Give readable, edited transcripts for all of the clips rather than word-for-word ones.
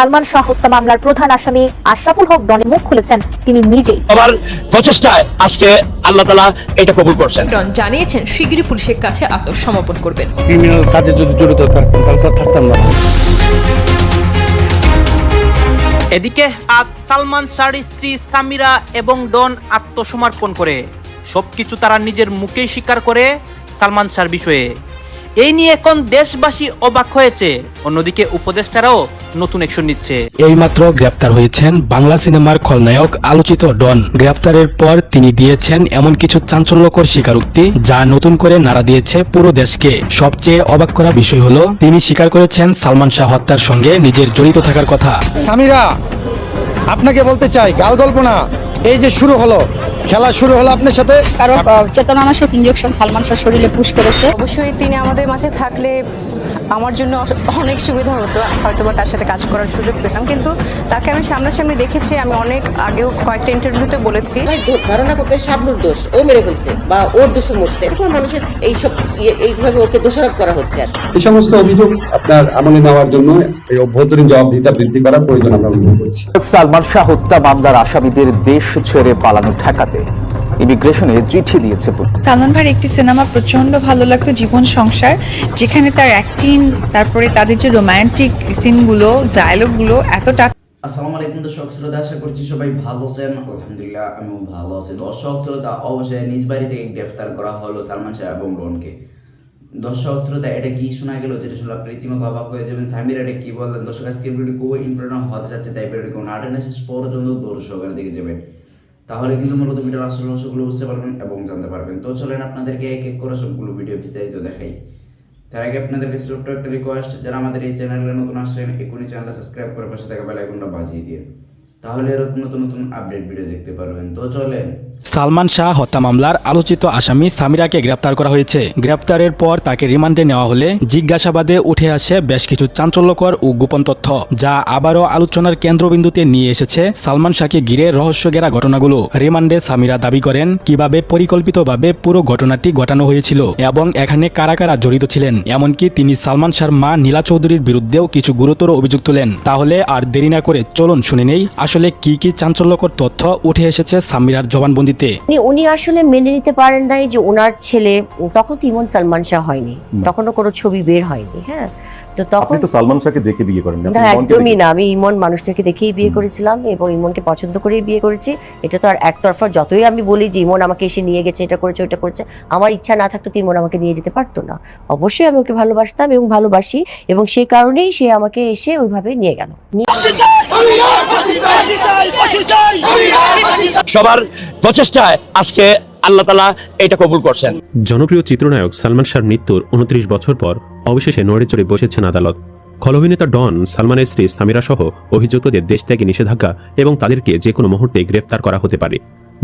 সালমান শাহ হত্যা মামলার প্রধান আসামি আশরাফুল হক ডনের মুখ খুলেছেন তিনি নিজেই। আবার প্রচেষ্টায় আজকে আল্লাহ তাআলা এটা কবুল করছেন। ডন জানিয়েছেন শিগগিরই পুলিশের কাছে আত্মসমর্পণ করবেন। ক্রিমিনাল কাজে যদি জড়িত থাকতেন তাহলে তো থাকতাম না। এদিকে আজ সালমান শাহর স্ত্রী সামিরা এবং ডন আত্মসমর্পণ করে সবকিছু তারা নিজের মুখেই স্বীকার করে সালমান শাহর বিষয়ে। এই নিয়ে এখন দেশবাসী অবাক হয়েছে, অন্যদিকে উপদেষ্টারাও নতুন অ্যাকশন নিচ্ছে। এইমাত্র গ্রেপ্তার হয়েছেন বাংলা সিনেমার খলনায়ক আলোচিত ডন। গ্রেপ্তারের পর তিনি দিয়েছেন এমন কিছু চাঞ্চল্যকর স্বীকারোক্তি যা নতুন করে নাড়া দিয়েছে পুরো দেশকে। সবচেয়ে অবাক করা বিষয় হলো তিনি স্বীকার করেছেন সালমান শাহ হত্যার সঙ্গে নিজের জড়িত থাকার কথা। সামিরা, আপনাকে বলতে চাই, গাল গল্প না, এই যে শুরু হলো, খেলা শুরু হলো আপনার সাথে। কারণ চেতনানাশক ইনজেকশন সালমান শাহ শরীরে পুশ করেছে। অবশ্যই তিনি আমাদের মাঝে থাকলে আমার জন্য অনেক সুবিধা হতো, হয়তো বা তার সাথে কাজ করার সুযোগ পেতাম, কিন্তু তাকে আমি সামনাসামনি দেখেছি। আমি অনেক আগেও কয়েকটা ইন্টারভিউতে বলেছি ধারণা করতে শাবনুর দোষ, ও মেরে ফেলছে বা ওর দোষে মরছে, এরকম মানুষের এইসব এইভাবে ওকে দোষারোপ করা হচ্ছে। এই সমস্ত অভিযোগ আপনার আমলে নেওয়ার জন্য এই অভ্যন্তরীণ জবাবদিহিতা বৃদ্ধি করার প্রয়োজন আমরা অনুভব করছি। সালমান শাহ হত্যা মামলার আসামিদের দেশ ছেড়ে পালানো ঠেকাতে ইমিগ্রেশনে চিঠি দিয়েছে। সালমান ভাইয়ের একটি সিনেমা প্রচন্ড ভালো লাগতো, জীবন সংসার, যেখানে তার অ্যাক্টিং, তারপরে তাদের যে রোমান্টিক সিনগুলো, ডায়লগগুলো এতটা। আসসালামু আলাইকুম দর্শক শ্রোতা, আশা করছি সবাই ভালো আছেন। আলহামদুলিল্লাহ আমিও ভালো আছি। দর্শক শ্রোতা, অবশ্যই নিজ বাড়ি থেকে গ্রেফতার করা হলো সালমান শাহ এবং ডনকে। দর্শক শ্রোতা, এটা কি শোনা গেল যেটা শুনলে আপনি রীতিমতো অবাক হয়ে যাবেন। সামির এটা কি বললেন? দর্শক, আজকে ভিডিওটি খুবই ইম্পর্টেন্ট হতে যাচ্ছে, তাই ভিডিওটি কোনো নাটক শেষ পর্যন্ত দর্শকের দিকে যাবেন, তাহলে কিন্তু মূলত ভিডিওর আসল রহস্যগুলো বুঝতে পারবেন এবং জানতে পারবেন। তো চলেন আপনাদেরকে এক এক করে সবগুলো ভিডিও বিস্তারিত দেখাই। তার আগে আপনাদেরকে ছোট্ট একটা রিকোয়েস্ট, যারা আমাদের এই চ্যানেলে নতুন আসছেন এখনই চ্যানেলটা সাবস্ক্রাইব করে পাশে থাকা বেল আইকনটা বাজিয়ে দিয়ে, তাহলে এরকম নতুন নতুন আপডেট ভিডিও দেখতে পারবেন। তো চলেন। সালমান শাহ হত্যা মামলার আলোচিত আসামি সামিরাকে গ্রেপ্তার করা হয়েছে। গ্রেপ্তারের পর তাকে রিমান্ডে নেওয়া হলে জিজ্ঞাসাবাদে উঠে আসে বেশ কিছু চাঞ্চল্যকর ও গোপন তথ্য, যা আবারও আলোচনার কেন্দ্রবিন্দুতে নিয়ে এসেছে সালমান শাহকে ঘিরে রহস্যঘেরা ঘটনাগুলো। রিমান্ডে সামিরা দাবি করেন কিভাবে পরিকল্পিতভাবে পুরো ঘটনাটি ঘটানো হয়েছিল এবং এখানে কারা কারা জড়িত ছিলেন। এমনকি তিনি সালমান শাহর মা নীলা চৌধুরীর বিরুদ্ধেও কিছু গুরুতর অভিযোগ তোলেন। তাহলে আর দেরি না করে চলুন শুনে নেই আসলে কি কি চাঞ্চল্যকর তথ্য উঠে এসেছে সামিরার জবানবন্দিতে। উনি আসলে মেনে নিতে পারেন নাই যে ওনার ছেলে, তখন তো ইমন সালমান শাহ হয়নি, তখনও কোনো ছবি বের হয়নি। হ্যাঁ, তো তখন তো সালমান শাহকে দেখে বিয়ে করেন? একদমই না, আমি ইমন মানুষটাকে দেখেই বিয়ে করেছিলাম এবং ইমনকে পছন্দ করেই বিয়ে করেছি। এটা তো আর একতরফা, যতই আমি বলি যে ইমন আমাকে এসে নিয়ে গেছে, এটা করেছে ওটা করেছে, আমার ইচ্ছা না থাকতো তো ইমন আমাকে নিয়ে যেতে পারতো না। অবশ্যই আমি ওকে ভালোবাসতাম এবং ভালোবাসি, এবং সেই কারণেই সে আমাকে এসে ওইভাবে নিয়ে গেল। সবার প্রচেষ্টায় আজকে আল্লাহ তাআলা এটা কবুল করছেন। জনপ্রিয় চিত্রনায়ক সালমান শাহর মৃত্যুর 29 বছর পর অবশেষে নড়ে চড়ে বসেছেন আদালত। খল অভিনেতা ডন, সালমানের স্ত্রী সামিরা সহ অভিযুক্তদের দেশ ত্যাগে নিষেধাজ্ঞা এবং তাদেরকে যে কোনো মুহূর্তে গ্রেফতার করা হতে পারে।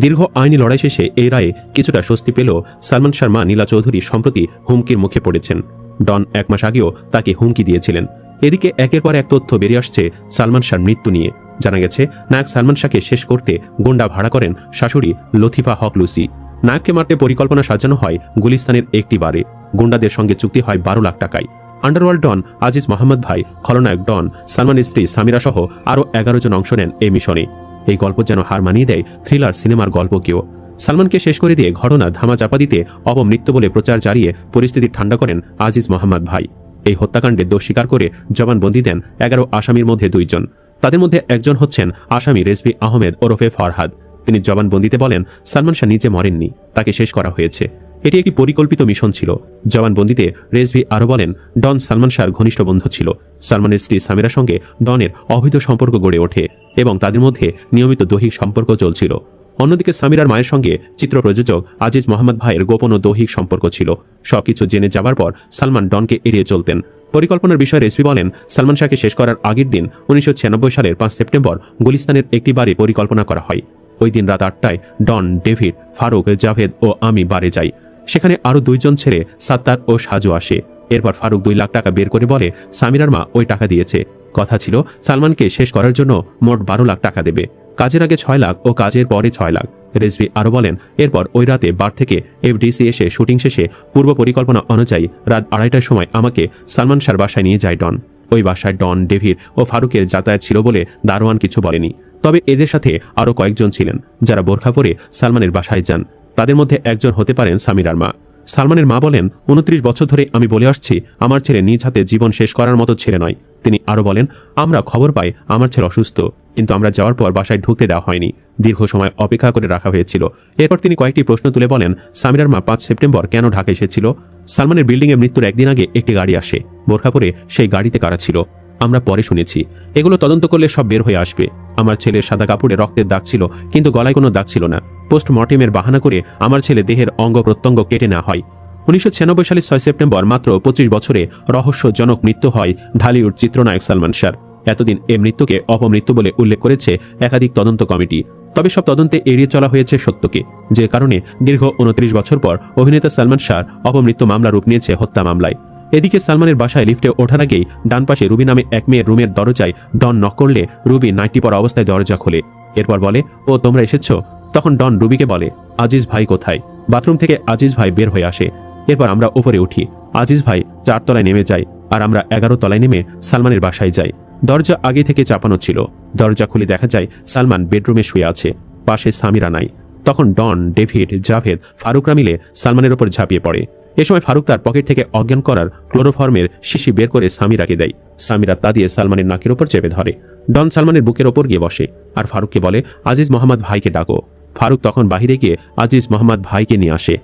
দীর্ঘ আইনি লড়াই শেষে এই রায়ে কিছুটা স্বস্তি পেল সালমান শাহর মা নীলা চৌধুরী। সম্প্রতি হুমকির মুখে পড়েছেন। ডন 1 মাস আগেও তাকে হুমকি দিয়েছিলেন। এদিকে একের পর এক তথ্য বেরিয়ে আসছে সালমান শাহর মৃত্যু নিয়ে। জানা গেছে নায়ক সালমান শাহকে শেষ করতে গুন্ডা ভাড়া করেন শাশুড়ি লতিফা হক লুসি। নায়ককে মারতে পরিকল্পনা সাজানো হয় গুলিস্তানের একটি বারে। গুন্ডাদের সঙ্গে চুক্তি হয় 12 লাখ টাকায়। আন্ডারওয়ার্ল্ড ডন আজিজ মোহাম্মদ ভাই, খলনায়ক ডন, সালমানের স্ত্রী সামিরা সহ আরও 11 জন অংশ নেন এই মিশনে। এই গল্প যেন হার মানিয়ে দেয় থ্রিলার সিনেমার গল্পকেও। সালমানকে শেষ করে দিয়ে ঘটনা ধামাচাপা দিতে অপমৃত্যু বলে প্রচার চালিয়ে পরিস্থিতি ঠান্ডা করেন আজিজ মোহাম্মদ ভাই। এই হত্যাকাণ্ডের দোষ স্বীকার করে জবানবন্দি দেন 11 আসামির মধ্যে 2 জন। তাদের মধ্যে একজন হচ্ছেন আসামি রেজভি আহমেদ ওরফে ফরহাদ। তিনি জবানবন্দিতে বলেন সালমান শাহ নিজে মরেননি, তাকে শেষ করা হয়েছে। এটি একটি পরিকল্পিত মিশন ছিল। জবানবন্দিতে রেজভি আরও বলেন ডন সালমান শাহর ঘনিষ্ঠ বন্ধু ছিল। সালমানের স্ত্রী সামিরার সঙ্গে ডনের অবৈধ সম্পর্ক গড়ে ওঠে এবং তাদের মধ্যে নিয়মিত দৈহিক সম্পর্ক চলছিল। অন্যদিকে সামিরার মায়ের সঙ্গে চিত্র প্রযোজক আজিজ মোহাম্মদ ভাইয়ের গোপন ও দৈহিক সম্পর্ক ছিল। সবকিছু জেনে যাবার পর সালমান ডনকে এড়িয়ে চলতেন। পরিকল্পনার বিষয়ে রেসপি বলেন সালমান শাহকে শেষ করার আগের দিন 1996 সালের 5 সেপ্টেম্বর গুলিস্তানের একটি বারে পরিকল্পনা করা হয়। ওই দিন রাত 8টায় ডন, ডেভিড, ফারুক, জাভেদ ও আমি বারে যাই। সেখানে আরও 2 জন ছেলে সাত্তার ও সাজু আসে। এরপর ফারুক 2 লাখ টাকা বের করে বলে সামিরার মা ওই টাকা দিয়েছে। কথা ছিল সালমানকে শেষ করার জন্য মোট 12 লাখ টাকা দেবে। কাজের আগে 6 লাখ ও কাজের পরে 6 লাখ। রেজভি আরও বলেন এরপর ওই রাতে বার থেকে এফডিসি এসে শুটিং শেষে পূর্ব পরিকল্পনা অনুযায়ী রাত 2:30টার সময় আমাকে সালমান শাহর বাসায় নিয়ে যায় ডন। ওই বাসায় ডন, ডেভিড ও ফারুকের যাতায়াত ছিল বলে দারোয়ান কিছু বলেনি। তবে এদের সাথে আরও কয়েকজন ছিলেন যারা বোরখা পরে সালমানের বাসায় যান। তাদের মধ্যে একজন হতে পারেন সামিরার মা। সালমানের মা বলেন, 29 বছর ধরে আমি বলে আসছি আমার ছেলে নিজ হাতে জীবন শেষ করার মতো ছেলে নয়। তিনি আরও বলেন, আমরা খবর পাই আমার ছেলে অসুস্থ, কিন্তু আমরা যাওয়ার পর বাসায় ঢুকতে দেওয়া হয়নি, দীর্ঘ সময় অপেক্ষা করে রাখা হয়েছিল। এরপর তিনি কয়েকটি প্রশ্ন তুলে বলেন, সামিরার মা 5 সেপ্টেম্বর কেন ঢাকা এসেছিল? সালমানের বিল্ডিংয়ে মৃত্যুর একদিন আগে একটি গাড়ি আসে, বোরখা পরে সেই গাড়িতে কারা ছিল আমরা পরে শুনেছি। এগুলো তদন্ত করলে সব বের হয়ে আসবে। আমার ছেলের সাদা কাপড়ে রক্তের দাগ ছিল, কিন্তু গলায় কোনো দাগ ছিল না। পোস্টমর্টেমের বাহানা করে আমার ছেলে দেহের অঙ্গ প্রত্যঙ্গ কেটে নেওয়া হয়। 1996 সালের 6 সেপ্টেম্বর মাত্র 25 বছরে রহস্যজনক মৃত্যু হয় ঢালিউড চিত্রনায়ক সালমান শাহর। এতদিন এ মৃত্যুকে অপমৃত্যু বলে উল্লেখ করেছে একাধিক তদন্ত কমিটি। তবে সব তদন্তে এড়িয়ে চলা হয়েছে সত্যকে, যে কারণে দীর্ঘ 29 বছর পর অভিনেতা সালমান শাহর অপমৃত্যু মামলা রূপ নিয়েছে হত্যা মামলায়। এদিকে সালমানের বাসায় লিফটে ওঠার আগেই ডান পাশে রুবি নামে এক মেয়ের রুমের দরজায় ডন নক করলে রুবি নাইটি পরা অবস্থায় দরজা খোলে। এরপর বলে, ও তোমরা এসেছ? তখন ডন রুবিকে বলে, আজিজ ভাই কোথায়? বাথরুম থেকে আজিজ ভাই বের হয়ে আসে। এরপর আমরা উপরে উঠি, আজিজ ভাই 4 তলায় নেমে যায়, আর আমরা 11 তলায় নেমে সালমানের বাসায় যাই। দরজা আগে থেকে চাপানো ছিল। দরজা খুলে দেখা যায় সালমান বেডরুমে শুয়ে আছে, পাশে সামিরা নাই। তখন ডন, ডেভিড, জাভেদ, ফারুকরা মিলে সালমানের ওপর ঝাঁপিয়ে পড়ে। এ সময় ফারুক তার পকেট থেকে অজ্ঞান করার ক্লোরোফর্মের শিশি বের করে সামিরাকে দেয়। সামিরা তা দিয়ে সালমানের নাকের ওপর চেপে ধরে। ডন সালমানের বুকের ওপর গিয়ে বসে আর ফারুককে বলে, আজিজ মোহাম্মদ ভাইকে ডাকো। ফারুক তখন বাহিরে গিয়ে আজিজ মোহাম্মদ ভাইকে নিয়ে আসে।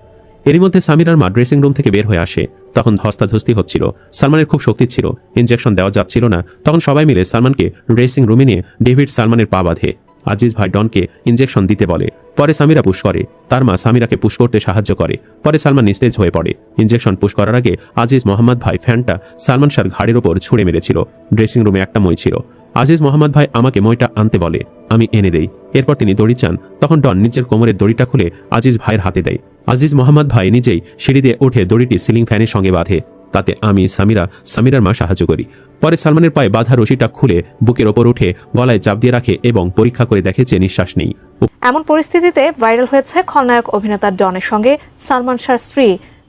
এরই মধ্যে সামিরার মা ড্রেসিং রুম থেকে বের হয়ে আসে। তখন ধস্তাধস্তি হচ্ছিল, সালমানের খুব শক্তি ছিল, ইনজেকশন দেওয়া যাচ্ছিল না। তখন সবাই মিলে সালমানকে ড্রেসিং রুমে নিয়ে ডেভিড সালমানের পা বাঁধে। আজিজ ভাই ডনকে ইনজেকশন দিতে বলে। পরে সামিরা পুশ করে, তার মা সামিরাকে পুশ করতে সাহায্য করে। পরে সালমান নিস্তেজ হয়ে পড়ে। ইনজেকশন পুশ করার আগে আজিজ মোহাম্মদ ভাই ফ্যানটা সালমান শাহর ঘাড়ের ওপর ছুঁড়ে মেরেছিল। ড্রেসিং রুমে একটা মই ছিল। আজিজ মোহাম্মদ ভাই আমাকে মইটা আনতে বলে, আমি এনে দেই। এরপর তিনি দড়ি চান, তখন ডন নিজের কোমরের দড়িটা খুলে আজিজ ভাইয়ের হাতে দেয়। আজিজ মোহাম্মদ ভাই নিজেই সিঁড়ি দিয়ে উঠে দড়িটি সিলিং ফ্যানের সঙ্গে বাঁধে। তাতে আমি, সামিরার মা সাহায্য করি। পরে সালমানের পায়ে বাঁধা রশিটা খুলে বুকের ওপর উঠে গলায় চাপ দিয়ে রাখে এবং পরীক্ষা করে দেখে যে নিঃশ্বাস নেই। এমন পরিস্থিতিতে ভাইরাল হয়েছে খলনায়ক অভিনেতা ডনের সঙ্গে সালমান শাহর স্ত্রী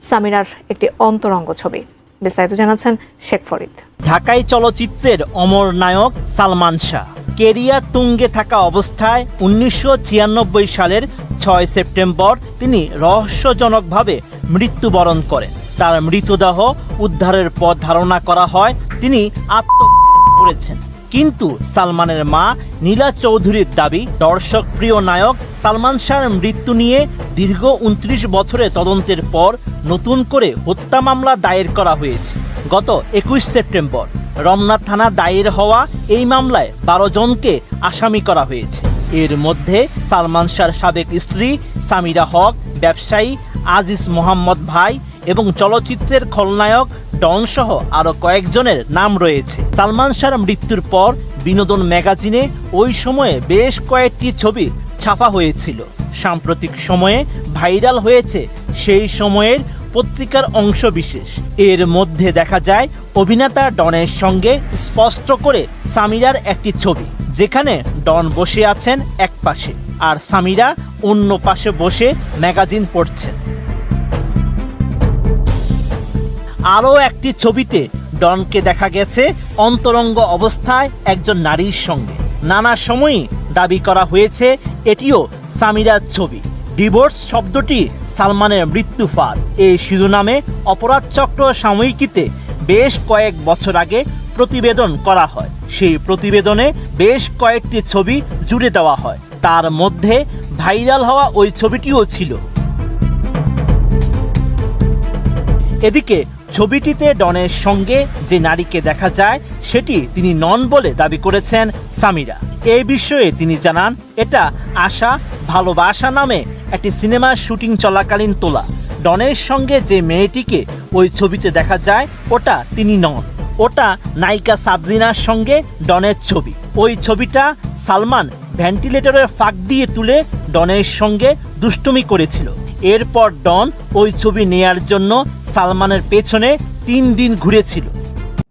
সামিরার একটি অন্তরঙ্গ ছবি। বিস্তারিত জানাচ্ছেন শেখ ফরিদ। ঢাকাই চলচ্চিত্রের অমর নায়ক সালমান শাহ কেরিয়ার তুঙ্গে থাকা অবস্থায় 1996 সালের 6 সেপ্টেম্বর তিনি রহস্যজনকভাবে মৃত্যুবরণ করেন। তার মৃতদেহ উদ্ধারের পর ধারণা করা হয় তিনি আত্মহত্যা করেছেন। কিন্তু সালমানের মা নীলা চৌধুরীর দাবি, দর্শক প্রিয় নায়ক সালমান শাহর মৃত্যু নিয়ে দীর্ঘ 29 বছরের তদন্তের পর নতুন করে হত্যা মামলা দায়ের করা হয়েছে। গত 21 সেপ্টেম্বর রমনা থানা দায়ের হওয়া এই মামলায় 12 জনকে আসামি করা হয়েছে। এর মধ্যে সালমান শাহর সাবেক স্ত্রী সামিরা হক, ব্যবসায়ী আজিজ মোহাম্মদ ভাই এবং চলচ্চিত্রের খলনায়ক ডন সহ আরো কয়েকজনের নাম রয়েছে। সালমান শাহর মৃত্যুর পর বিনোদন ম্যাগাজিনে ওই সময়ে বেশ কয়েকটি ছবি ছাপা হয়েছিল। সাম্প্রতিক সময়ে ভাইরাল হয়েছে সেই সময়ের পত্রিকার অংশ বিশেষ। এর মধ্যে দেখা যায় অভিনেতা ডনের সঙ্গে স্পষ্ট করে সামিরার একটি ছবি, যেখানে ডন বসে আছেন এক পাশে আর সামিরা অন্য পাশে বসে ম্যাগাজিন পড়ছেন। আরও একটি ছবিতে ডনকে দেখা গেছে অন্তরঙ্গ অবস্থায় একজন নারীর সঙ্গে। নানা সময়ই দাবি করা হয়েছে এটিও সামিরার ছবি। ডিভোর্স শব্দটি সালমানের মৃত্যু ফাঁদ, এই শিরোনামে অপরাধ চক্র সাময়িকীতে বেশ কয়েক বছর আগে প্রতিবেদন করা হয়। সেই প্রতিবেদনে বেশ কয়েকটি ছবি জুড়ে দেওয়া হয়, তার মধ্যে ভাইরাল হওয়া ওই ছবিটিও ছিল। এদিকে ছবিটিতে ডনের সঙ্গে যে নারীকে দেখা যায় সেটি তিনি নন বলে দাবি করেছেন সামিরা। এই বিষয়ে তিনি জানান, এটা আশা ভালোবাসা নামে একটি সিনেমার শুটিং চলাকালীন তোলা। ডনের সঙ্গে যে মেয়েটিকে ওই ছবিতে দেখা যায় ওটা তিনি নন, ওটা নায়িকা সাবরিনার সঙ্গে ডনের ছবি। ওই ছবিটা সালমান ভেন্টিলেটরের ফাঁক দিয়ে তুলে ডনের সঙ্গে দুষ্টুমি করেছিল। এরপর ডন ওই ছবি নেয়ার জন্য সালমানের পেছনে 3 দিন ঘুরেছিল।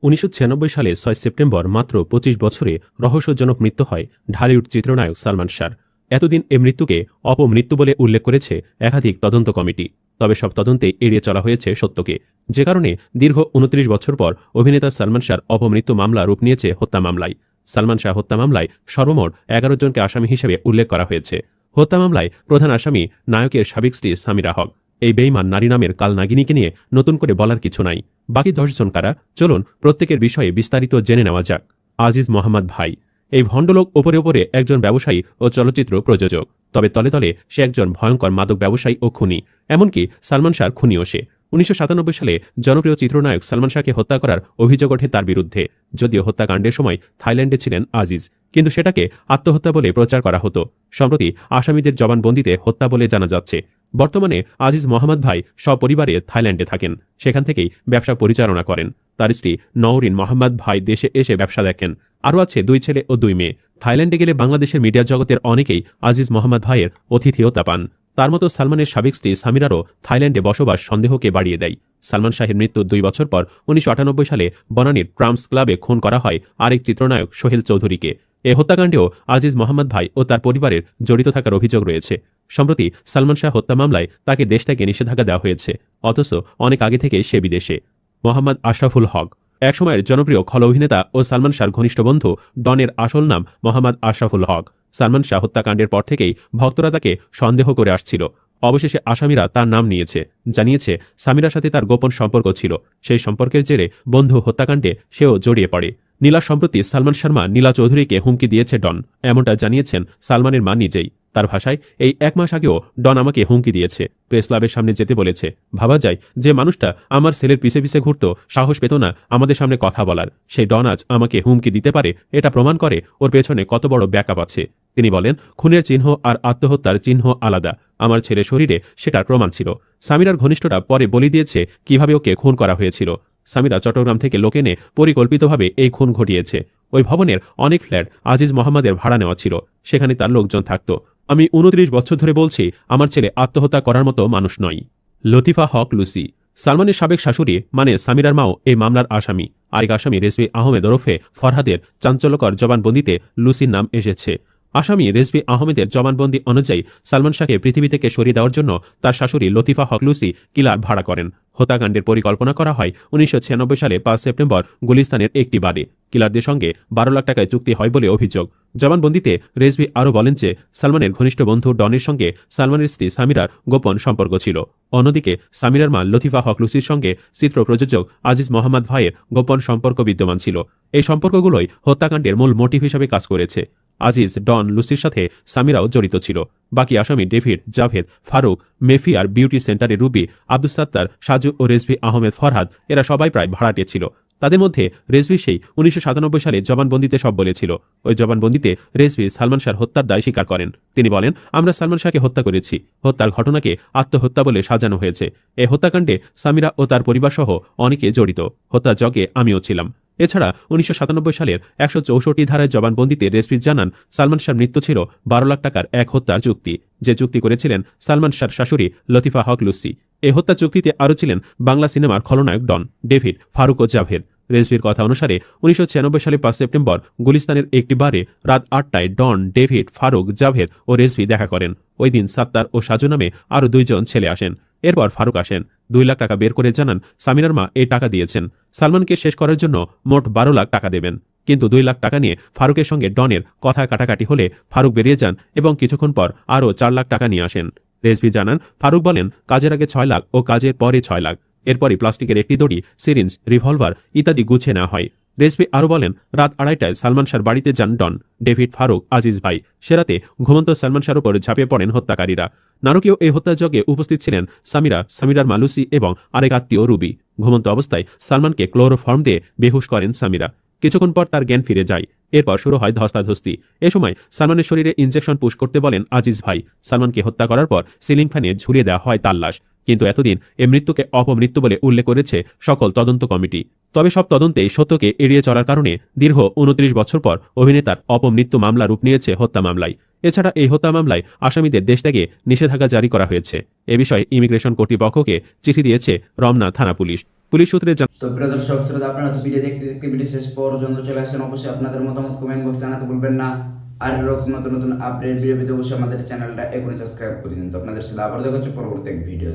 1996 সালে 6 সেপ্টেম্বর মাত্র 25 বছরে রহস্যজনক মৃত্যু হয় ঢালিউড চিত্রনায়ক সালমান শাহর। এতদিন এ মৃত্যুকে অপমৃত্যু বলে উল্লেখ করেছে একাধিক তদন্ত কমিটি। তবে সব তদন্তে এড়িয়ে চলা হয়েছে সত্যকে, যে কারণে দীর্ঘ 29 বছর পর অভিনেতা সালমান শাহর অপমৃত্যু মামলা রূপ নিয়েছে হত্যা মামলায়। সালমান শাহ হত্যা মামলায় সর্বমোট 11 জনকে আসামি হিসেবে উল্লেখ করা হয়েছে। হত্যা মামলায় প্রধান আসামি নায়কের সাবেক স্ত্রী সামিরা হক। এই বেঈমান নারী নামের কাল নাগিনীকে নিয়ে নতুন করে বলার কিছু নাই। বাকি 10 জন কারা, চলুন প্রত্যেকের বিষয়ে বিস্তারিত জেনে নেওয়া যাক। আজিজ মোহাম্মদ ভাই এই ভণ্ডলোক ওপরে ওপরে একজন ব্যবসায়ী ও চলচ্চিত্র প্রযোজক, তবে তলে তলে সে একজন ভয়ঙ্কর মাদক ব্যবসায়ী ও খুনি। এমনকি সালমান শাহর খুনিও সে। 1997 সালে জনপ্রিয় চিত্রনায়ক সালমান শাহকে হত্যা করার অভিযোগ ওঠে তার বিরুদ্ধে। যদিও হত্যাকাণ্ডের সময় থাইল্যান্ডে ছিলেন আজিজ, কিন্তু সেটাকে আত্মহত্যা বলে প্রচার করা হতো। সম্প্রতি আসামিদের জবানবন্দিতে হত্যা বলে জানা যাচ্ছে। বর্তমানে আজিজ মোহাম্মদ ভাই সপরিবারে থাইল্যান্ডে থাকেন, সেখান থেকেই ব্যবসা পরিচালনা করেন। তার স্ত্রী নওরিন মোহাম্মদ ভাই দেশে এসে ব্যবসা দেখেন। আরও আছে 2 ছেলে ও 2 মেয়ে। থাইল্যান্ডে গেলে বাংলাদেশের মিডিয়া জগতের অনেকেই আজিজ মোহাম্মদ ভাইয়ের অতিথিয়তা পান। তার মতো সালমানের সাবেক স্ত্রী সামিরারও থাইল্যান্ডে বসবাস সন্দেহকে বাড়িয়ে দেয়। সালমান শাহের মৃত্যুর 2 বছর পর 1998 সালে বনানীর ট্রাম্পস ক্লাবে খুন করা হয় আরেক চিত্রনায়ক সোহেল চৌধুরীকে। এ হত্যাকাণ্ডেও আজিজ মোহাম্মদ ভাই ও তার পরিবারের জড়িত থাকার অভিযোগ রয়েছে। সম্প্রতি সালমান শাহ হত্যা মামলায় তাকে দেশ থেকে নিষেধাজ্ঞা দেওয়া হয়েছে, অথচ অনেক আগে থেকে সে বিদেশে। মোহাম্মদ আশরাফুল হক একসময়ের জনপ্রিয় খল অভিনেতা ও সালমান শাহর ঘনিষ্ঠ বন্ধু ডনের আসল নাম মোহাম্মদ আশরাফুল হক। সালমান শাহ হত্যাকাণ্ডের পর থেকেই ভক্তরা তাকে সন্দেহ করে আসছিল। অবশেষে আসামিরা তার নাম নিয়েছে, জানিয়েছে সামিরার সাথে তার গোপন সম্পর্ক ছিল। সেই সম্পর্কের জেরে বন্ধু হত্যাকাণ্ডে সেও জড়িয়ে পড়ে। নীলা সম্প্রতি সালমান শর্মা নীলা চৌধুরীকে হুমকি দিয়েছে ডন, এমনটা জানিয়েছেন সালমানের মা নিজেই। তার ভাষায়, এই 1 মাস আগেও ডন আমাকে হুমকি দিয়েছে, প্রেস ক্লাবের সামনে যেতে বলেছে। ভাবা যায় যে মানুষটা আমার ছেলের পিছে পিছে ঘুরত, সাহস পেত না আমাদের সামনে কথা বলার, সেই ডন আজ আমাকে হুমকি দিতে পারে। এটা প্রমাণ করে ওর পেছনে কত বড় ব্যাকআপ আছে। তিনি বলেন, খুনের চিহ্ন আর আত্মহত্যার চিহ্ন আলাদা। আমার ছেলের শরীরে সেটার প্রমাণ ছিল। সামিরার ঘনিষ্ঠরা পরে বলে দিয়েছে কিভাবে ওকে খুন করা হয়েছিল। সামিরা চট্টগ্রাম থেকে লোক এনে পরিকল্পিতভাবে এই খুন ঘটিয়েছে। ওই ভবনের অনেক ফ্ল্যাট আজিজ মোহাম্মদের ভাড়া নেওয়া ছিল, সেখানে তার লোকজন থাকত। আমি 29 বছর ধরে বলছি, আমার ছেলে আত্মহত্যা করার মতো মানুষ নয়। লতিফা হক লুসি সালমানের সাবেক শাশুড়ি মানে সামিরার মাও এই মামলার আসামি। আরেক আসামি রেজভি আহমেদ ওরফে ফরহাদের চাঞ্চল্যকর জবানবন্দিতে লুসির নাম এসেছে। আসামি রেজভি আহমেদের জবানবন্দি অনুযায়ী সালমান শাহকে পৃথিবী থেকে সরিয়ে দেওয়ার জন্য তার শাশুড়ি লতিফা হক লুসি কিলার ভাড়া করেন। হত্যাকাণ্ডের পরিকল্পনা করা হয় 1996 সালে 5 সেপ্টেম্বর গুলিস্তানের একটি বাড়ি। কিলারদের সঙ্গে 12 লাখ টাকায় চুক্তি হয় বলে অভিযোগ। জবানবন্দিতে রেজভি আরও বলেন যে সালমানের ঘনিষ্ঠ বন্ধু ডনের সঙ্গে সালমানের স্ত্রী সামিরার গোপন সম্পর্ক ছিল। অন্যদিকে সামিরার মা লতিফা হক লুসির সঙ্গে চিত্র প্রযোজক আজিজ মোহাম্মদ ভাইয়ের গোপন সম্পর্ক বিদ্যমান ছিল। এই সম্পর্কগুলোই হত্যাকাণ্ডের মূল মোটিভ হিসেবে কাজ করেছে। আজিজ, ডন, লুসির সাথে সামিরাও জড়িত ছিল। বাকি আসামি David, Javed, Farooq, Mayfair beauty সেন্টারের রুবি, আব্দুস সাত্তার, সাজু ও রেজভি আহমেদ ফরহাদ এরা সবাই প্রায় ভাড়াটে ছিল। তাদের মধ্যে রেজভি সেই 1997 সালে জবানবন্দিতে সব বলেছিল। ওই জবানবন্দিতে রেজভি সালমান শাহর হত্যার দায় স্বীকার করেন। তিনি বলেন, আমরা সালমান শাহকে হত্যা করেছি। হত্যার ঘটনাকে আত্মহত্যা বলে সাজানো হয়েছে। এ হত্যাকাণ্ডে সামিরা ও তার পরিবারসহ অনেকে জড়িত। হত্যার যজ্ঞে আমিও ছিলাম। এছাড়া 1997 সালের 164 ধারায় জবানবন্দিতে রেজভি জানান, সালমান শাহর মৃত্যু ছিল 12 লাখ টাকার এক হত্যার চুক্তি, যে চুক্তি করেছিলেন সালমান শাহর শাশুড়ি লতিফা হক লুসি। এই হত্যা চুক্তিতে আরও ছিলেন বাংলা সিনেমার খলনায়ক ডন, ডেভিড, ফারুক ও জাভেদ। রেজভির কথা অনুসারে 1996 সালে 5 সেপ্টেম্বর গুলিস্তানের একটি বারে রাত 8টায় ডন, ডেভিড, ফারুক, জাভেদ ও রেজভি দেখা করেন। ওই দিন সাত্তার ও সাজু নামে আরও 2 জন ছেলে আসেন। এরপর ফারুক আসেন। 2 লাখ টাকা বের করে জানান সামিরার মা এই টাকা দিয়েছেন, সালমানকে শেষ করার জন্য মোট 12 লাখ টাকা দেবেন। কিন্তু 2 লাখ টাকা নিয়ে ফারুকের সঙ্গে ডনের কথা কাটাকাটি হলে ফারুক বেরিয়ে যান এবং কিছুক্ষণ পর আরও 4 লাখ টাকা নিয়ে আসেন। রেজভি জানান, ফারুক বলেন কাজের আগে 6 লাখ ও কাজের পরে 6 লাখ। এরপরই প্লাস্টিকের একটি দড়ি, সিরিঞ্জ, রিভলভার ইত্যাদি গুছিয়ে নেওয়া হয়। রেজভি আরও বলেন, রাত 2:30টায় সালমান শাহর বাড়িতে যান ডন, ডেভিড, ফারুক, আজিজ ভাই। সে রাতে ঘুমন্ত সালমান শাহর উপর ঝাঁপিয়ে পড়েন হত্যাকারীরা। নারকীয় এই হত্যাযজ্ঞে উপস্থিত ছিলেন সামিরা, সামিরার মালুসি এবং আরেক আত্মীয় রুবি। ঘুমন্ত অবস্থায় সালমানকে ক্লোরোফর্ম দিয়ে বেহুশ করেন সামিরা। কিছুক্ষণ পর তার জ্ঞান ফিরে যায়। এরপর শুরু হয় ধস্তাধস্তি। এ সময় সালমানের শরীরে ইনজেকশন পুশ করতে বলেন আজিজ ভাই। সালমানকে হত্যা করার পর সিলিং ফ্যানে ঝুলিয়ে দেওয়া হয় তার লাশ। কিন্তু এতদিন এ মৃত্যুকে অপমৃত্যু বলে উল্লেখ করেছে সকল তদন্ত কমিটি। তবে সব তদন্তেই সত্যকে এড়িয়ে চলার কারণে দীর্ঘ 29 বছর পর অভিনেতার অপমৃত্যু মামলা রূপ নিয়েছে হত্যা মামলায়। এছাড়া এই হত্যা মামলায় আসামিদের দেশ থেকে নিষেধাজ্ঞা জারি করা হয়েছে। এ বিষয়ে ইমিগ্রেশন কর্তৃপক্ষকে চিঠি দিয়েছে রমনা থানা পুলিশ। পুলিশ সূত্রে তো প্রিয় দর্শক শ্রোতা, আপনারা তো ভিডিও দেখতে দেখতে ভিডিও শেষ পর্যন্ত চলে আসেন। অবশ্যই আপনাদের মতামত কমেন্ট বক্সে জানাতে ভুলবেন না। আর এরকম নতুন নতুন আপডেট ভিডিও পেতে অবশ্যই আমাদের চ্যানেলটা এখনই সাবস্ক্রাইব করে দিন। তো আপনাদের সাথে আবার দেখা হচ্ছে পরবর্তী ভিডিও।